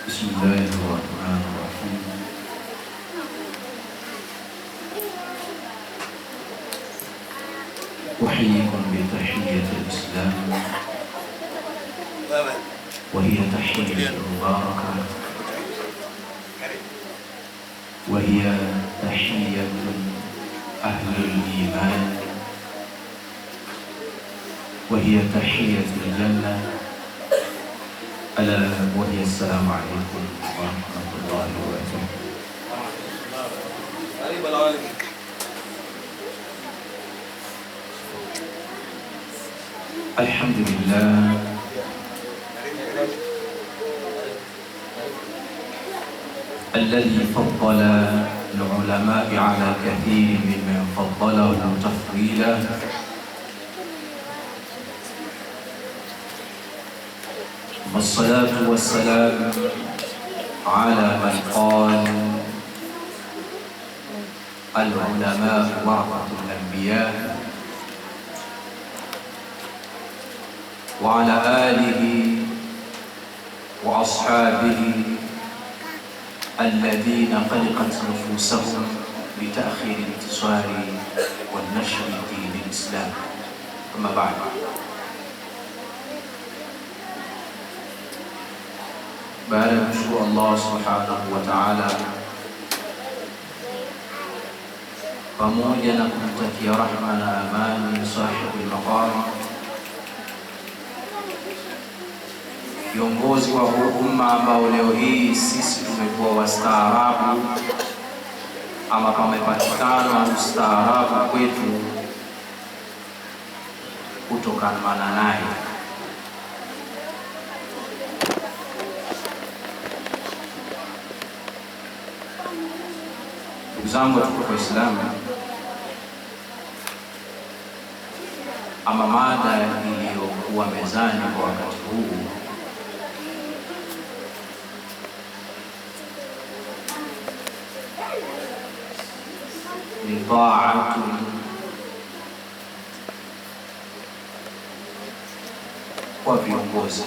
بسم الله الرحمن الرحيم. أحييكم بتحية الإسلام وهي تحية مباركة، وهي تحية أهل الإيمان، وهي تحية الجنة، ألا وهي السلام عليكم ورحمة الله وبركاته. الحمد لله الذي فضل العلماء على كثير ممن فضله تفضيلا، والصلاة والسلام على من قال العلماء ورثة الأنبياء، وعلى آله وأصحابه الذين قلقت نفوسهم بتأخير الانتصار والنشر دين الإسلام. أما بعد، baada ya kumshukuru Allah subhanahu wa ta'ala pamoja na kumtakia rahma na amani sahibi al-maqam, kiongozi wa umma ambao leo hii sisi tumekuwa wastaarabu ama pamepatikana ustaarabu kwetu kutokana naye. Ndugu zangu watukufu wa Islamu, ama mada iliyokuwa mezani kwa wakati huu ni taatu kwa viongozi.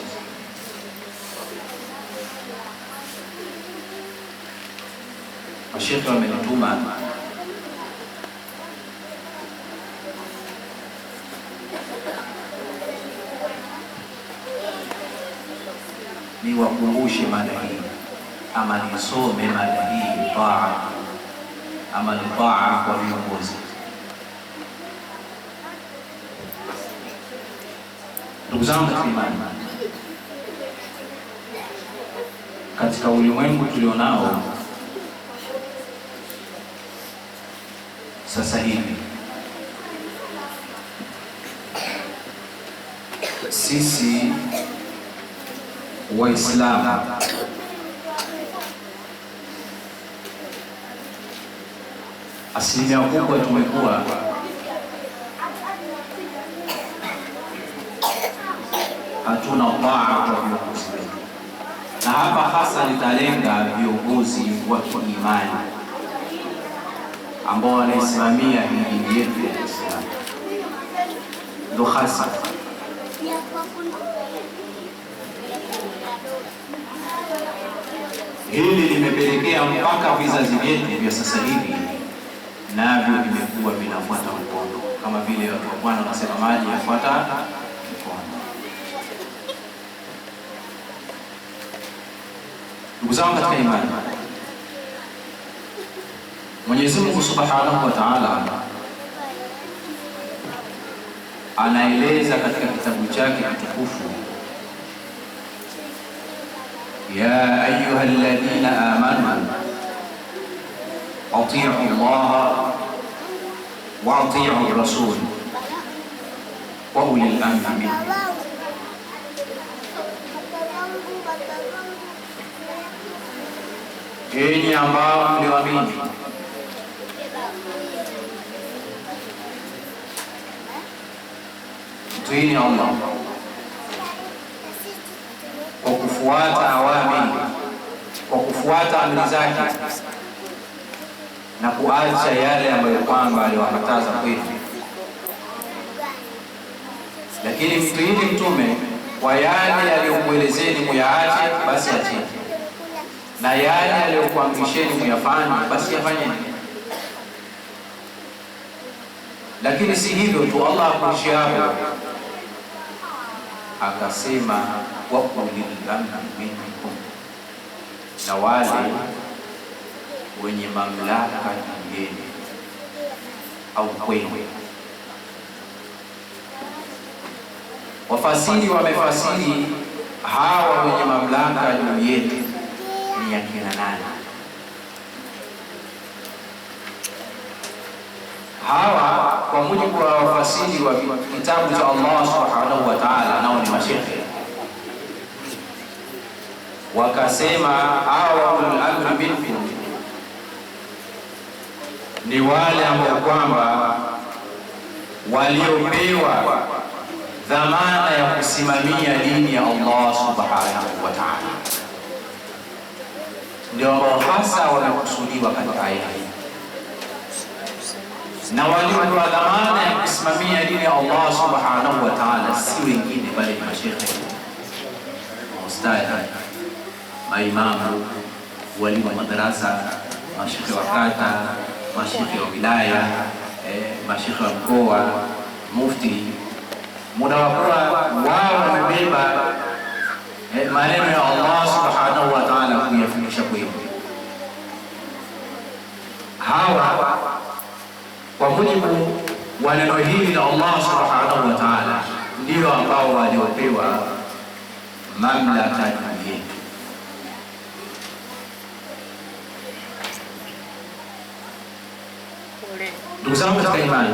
Mashekhe wamenituma niwakumbushe mada hii ama nisome mada hii, taa ama ni taa kwa viongozi. Ndugu zangu katika imani, katika ulimwengu tulionao sasa hivi, sisi Waislamu asilimia kubwa tumekuwa hatuna taa kwa viongozi wetu, na hapa hasa nitalenga viongozi wa kiimani ambao wanaisimamia dini yetu ya Islam. Ndo hasa hili limepelekea mpaka vizazi vyetu vya sasa hivi navyo vimekuwa vinafuata mkondo, kama vile watu wa Bwana wanasema maji yafuata mkondo. Ndugu zangu katika imani, Mwenyezi Mungu Subhanahu wa Ta'ala anaeleza katika kitabu chake kitukufu, ya ayyuhalladhina amanu atii'u Allah wa atii'u rasul wa ulil amri minkum. Enyi ambao mlioamini, mtiini Allah kwa kufuata awamri, kwa kufuata amri zake na kuacha yale ambayo kwamba aliwakataza kwenu. Lakini mtiini mtume kwa yale aliyokuelezeni kuyaache, basi acheni. na yale aliyokuamrisheni kuyafanya, basi yafanyeni. Lakini si hivyo tu, Allah akuishia hapo, akasema wa ulil amri minkum, na wale wenye mamlaka juu yenu au kwenu. Wafasiri wamefasiri hawa wenye mamlaka juu yetu ni akina nani? Hawa kwa mujibu wa wafasiri wa kitabu cha Allah subhanahu wa ta'ala, nao ni mashekhe. Wakasema hawa ulul amri minkum ni wale ambao kwamba waliopewa dhamana ya kusimamia dini ya Allah subhanahu wa ta'ala, ndio ambao hasa wamekusudiwa katika aya hii. Na waliopewa dhamana ya kusimamia dini ya Allah subhanahu wa ta'ala si wengine bali ni mashekhe, maustadhi, maimamu, walimu wa madarasa, mashekhe wa kata, mashekhe wa wilaya, mashekhe wa mkoa, mufti. Muda wa kuwa wao wamebeba maneno ya Allah subhanahu wa ta'ala kuyafikisha kwenu. Hawa kwa mujibu wa neno hili la Allah subhanahu wa ta'ala ndio ambao waliopewa mamlaka juu yetu. Ndugu zangu katika imani,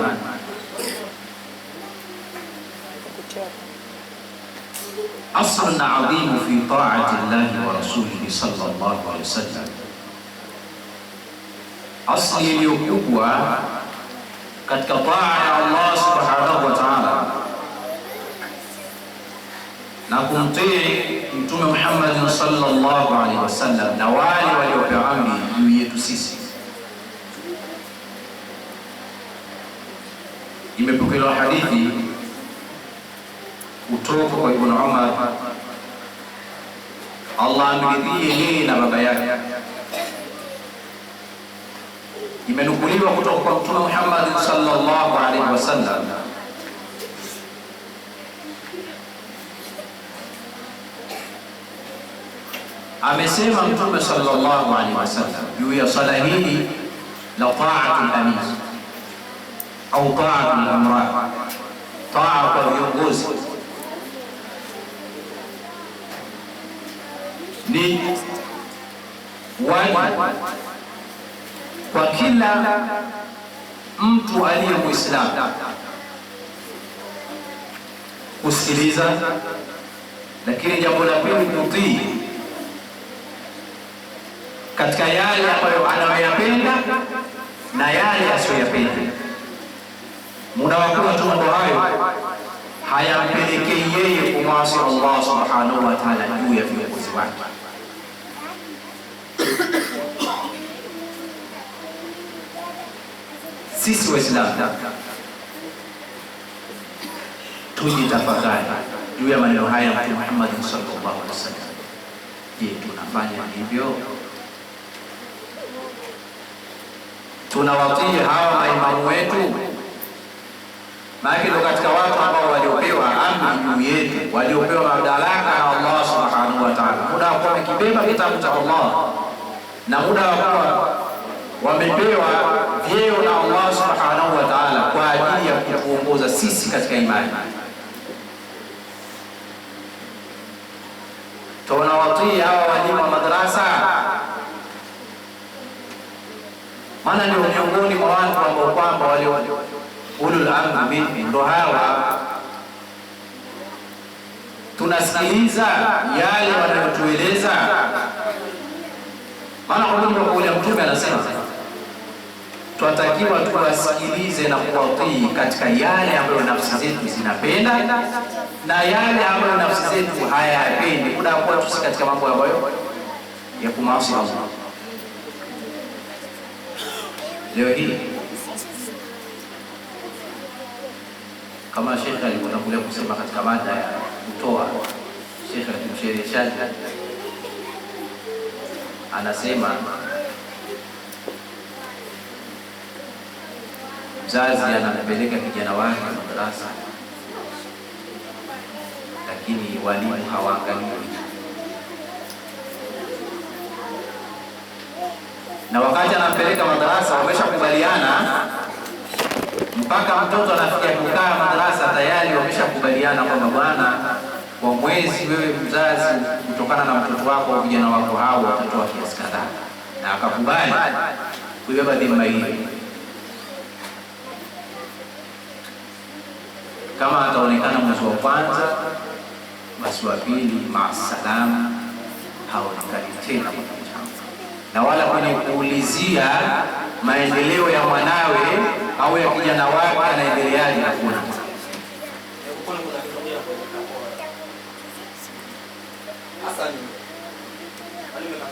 aslun adhimu fi ta'ati Allahi wa rasulihi sallallahu alaihi wasallam, asli iliyokubwa katika taa ya Allah subhanahu wa ta'ala na kumtii Mtume Muhammad sallallahu alaihi wasallam na wale waliopewa amri juu yetu sisi. Imepokelewa hadithi kutoka kwa Ibn Umar, Allah amridhie yeye na baba yake. Imenukuliwa kutoka kwa Mtume Muhammad sallallahu alaihi wasallam amesema Mtume sallallahu alaihi wasallam juu ya swala hili la ta'atul amir au ta'atul amra, taa kwa viongozi ni wajibu kwa kila mtu aliye Muislamu kusikiliza, lakini jambo la pili kutii katika yale ambayo anayoyapenda na yale asiyoyapenda. Muda wa kuwa tu mambo hayo hayampelekei yeye kumwasi Allah subhanahu wa ta'ala juu ya viongozi wake. Sisi Waislamu tujitafakari juu ya maneno haya ya Mtume Muhammad sallallahu alaihi wasallam. Je, tunafanya hivyo? Tunawatii hawa maimamu wetu? Maana ndio katika watu ambao waliopewa amri juu yetu, waliopewa madaraka na Allah subhanahu wa ta'ala. Muda wa kuwa wamekibeba kitabu cha Allah na muda wa kuwa wamepewa vyeo na Allah subhanahu wa ta'ala kwa ajili ya kutuongoza sisi katika imani. Tunawatii hawa walimu wa madrasa, maana ndio miongoni mwa watu ambao kwamba walio ulul amri minkum, ndo hawa tunasikiliza yale wanayotueleza. Maana kwa mujibu wa Mtume anasema tunatakiwa tuwasikilize na kuwatii katika yale ambayo nafsi zetu zinapenda na yale ambayo nafsi zetu hayapendi. Muda kwa tusi katika mambo ambayo ya kumasi Allah. Leo hii kama Sheikh alivyotangulia kusema katika mada ya kutoa, Sheikh alimshereheshaji anasema mzazi anampeleka kijana wake madrasa, lakini walimu hawaangalii, na wakati anampeleka madrasa wameshakubaliana, mpaka mtoto anafikia kukaa madrasa tayari wameshakubaliana kwamba bwana, kwa mwezi wewe mzazi, kutokana na mtoto wako au vijana wako hao watatoa kiasi kadhaa, na akakubali kubeba dhima hii. Kama ataonekana mwezi wa kwanza, basi wa pili maasalama, haonekani tena, na wala kwenye kuulizia maendeleo ya mwanawe au ya kijana wake anaendeleaje, hakuna.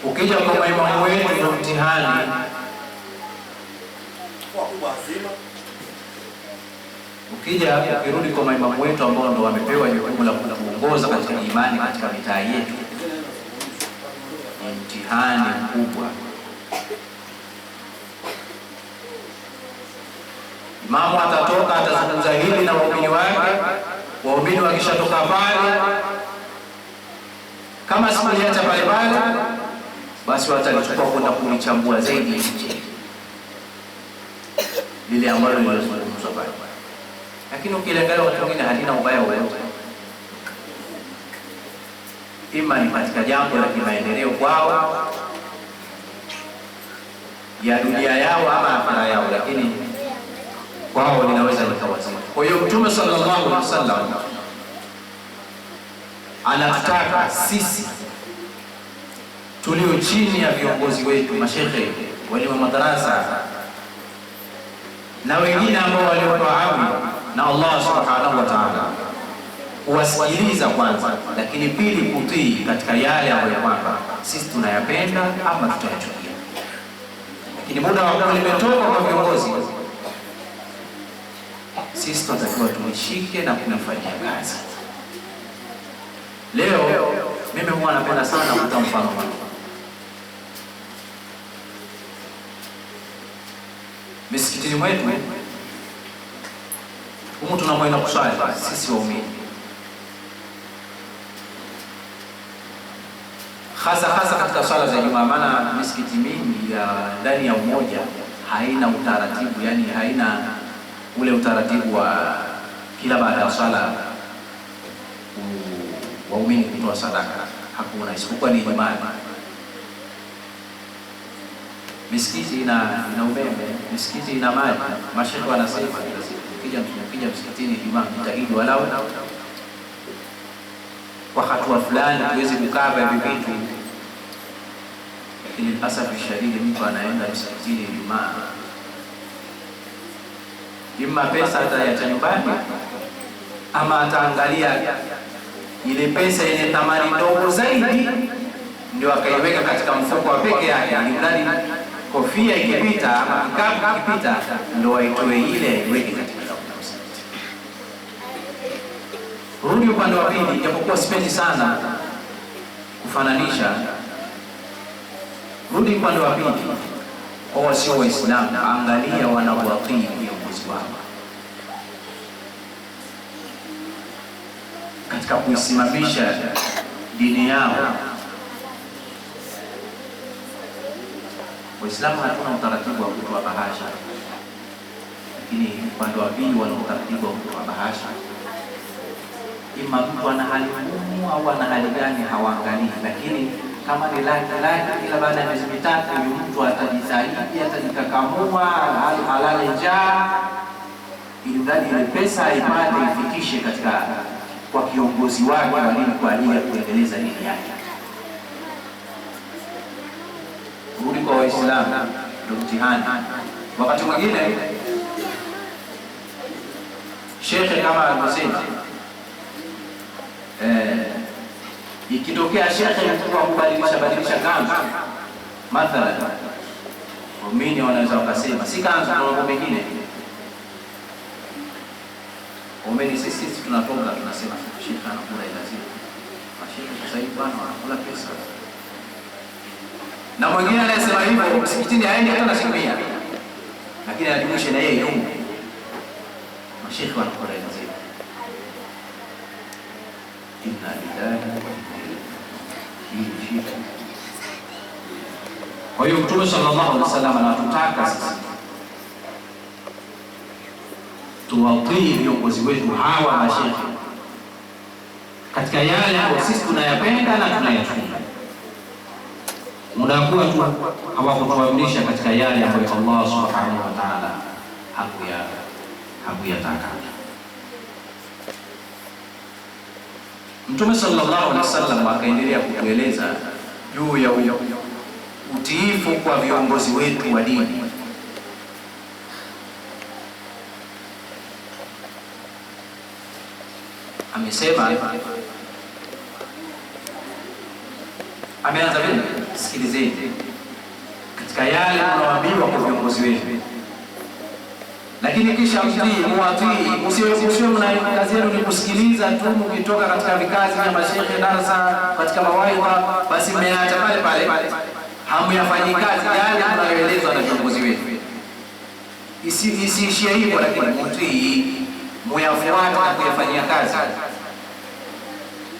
Ukija kwa maimamu wetu ndio mtihani. Ukirudi kwa maimamu wetu ambao ndio wamepewa jukumu la kuongoza katika imani katika mitaa yetu, ni mtihani mkubwa. Imamu atatoka, atazungumza hili na waumini wake. Waumini wakishatoka pale, kama sikuliacha pale pale, basi watalichukua kwenda kulichambua zaidi nje lile ambalo lilizungumzwa pale. Lakini ukiangalia watu wengine halina ubaya wowote, ima ni katika jambo la kimaendeleo kwao ya dunia yao ama akhera yao, lakini kwao linaweza likawazima. Kwa hiyo Mtume sallallahu alaihi wasallam anataka sisi tulio chini ya viongozi wetu, mashehe, walimu wa madarasa na wengine ambao waliopewa amri na Allah subhanahu wa ta'ala, kuwasikiliza kwanza, lakini pili kutii katika yale ambayo kwamba sisi tunayapenda ama tutayachukia. Lakini muda wa kuwa limetoka kwa viongozi, sisi tunatakiwa tulishike na kulifanyia kazi. Leo mimi huwa napenda sana kutoa mfano hapa. Misikitini mwetu humu tunamwenda kuswali sisi waumini, hasa katika swala za Ijumaa, maana misikiti mingi ya ndani ya umoja haina utaratibu, yani haina ule utaratibu wa kila baada ya swala waumini kutoa sadaka, hakuna, isipokuwa ni Ijumaa. Misikiti ina umeme, misikiti ina maji. Mashehe wanasema ukija msikitini Ijumaa jitahidi walau kwa hatua fulani tuweze kukava hivi vitu. Lakini asafi shadidi, mtu anaenda msikitini Ijumaa, imma pesa ataacha nyumbani ama ataangalia ile pesa yenye thamani ndogo zaidi ndio akaiweka katika mfuko wa peke yake, ili kofia ikipita ama kikapu ikipita ndio aitoe ile iweke katika msikiti. Rudi upande wa pili, japokuwa sipendi sana kufananisha. Rudi upande wa pili kwa wasio Waislamu, angalia wanaowatii viongozi wao katika kuisimamisha dini yao. Waislamu hatuna utaratibu wa kutoa bahasha, lakini upande wa pili wana utaratibu wa kutoa bahasha. Ima mtu ana hali ngumu au ana hali gani hawaangalii, lakini kama ni laki kila baada ya miezi mitatu mtu atajitahidi, atajikakamua, halale njaa, ili ndani ile pesa aipate ifikishe katika kwa kiongozi wake wa dini kwa ajili ya kuendeleza dini yake. Rudi kwa Waislamu ndio mtihani. Wakati mwingine shekhe kama alivyosema, ikitokea shekhe mtu kubadilisha kanzu mathalan, waumini wanaweza wakasema si kanzu, na mambo mengine. Waumini sisi tunatoka tunasema shekhe anakula lazima. Shekhe sasa hivi bwana anakula pesa. Na mwingine anayesema hivyo msikitini aende hata na siku 100, lakini anajumuisha na yeye yumo. Mashekhi wanakuwa nzima. Inna lillahi wa inna ilaihi raji'un. Kwa hiyo Mtume sallallahu alaihi wasallam anatutaka sisi tuwatii viongozi wetu hawa mashekhi katika yale ambayo sisi tunayapenda na tunayachunga. Munakuwa tu hawakutuamrisha katika yale ambayo Allah subhanahu wa ta'ala hakuyataka. Mtume sallallahu alaihi wasallam akaendelea kutueleza juu ya utiifu kwa viongozi wetu wa dini. Amesema, ameanza vile, sikilizeni katika yale tunaoambiwa kwa viongozi wetu, lakini kisha muwatii, usiwe mna kazi yenu ni kusikiliza tu. Mkitoka katika vikazi vya mashehe, darasa, katika mawaidha, basi mmeacha pale pale, hamyafanyi kazi yale tunayoelezwa na viongozi wetu. Isiishie hivyo, lakini mutii, muyafuate na kuyafanyia kazi.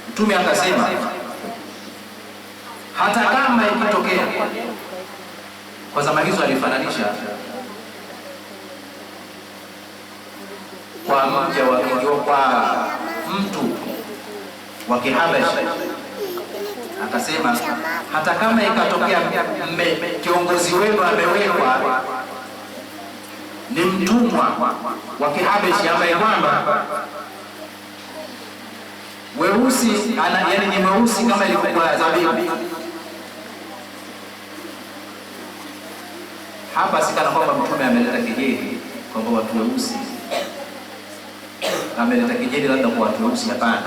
Mtume akasema hata kama ikitokea, kwa zama hizo alifananisha kwa mja kwa mtu wa Kihabashi, akasema hata kama ikatokea kiongozi wenu amewekwa ni mtumwa wa Kihabashi ambaye kwamba weusi yani ni mweusi kama ilivyokuwa zabibu. Hapa sikana kwamba Mtume ameleta kejeli kwamba watu weusi, ameleta kejeli labda kwa watu weusi, hapana.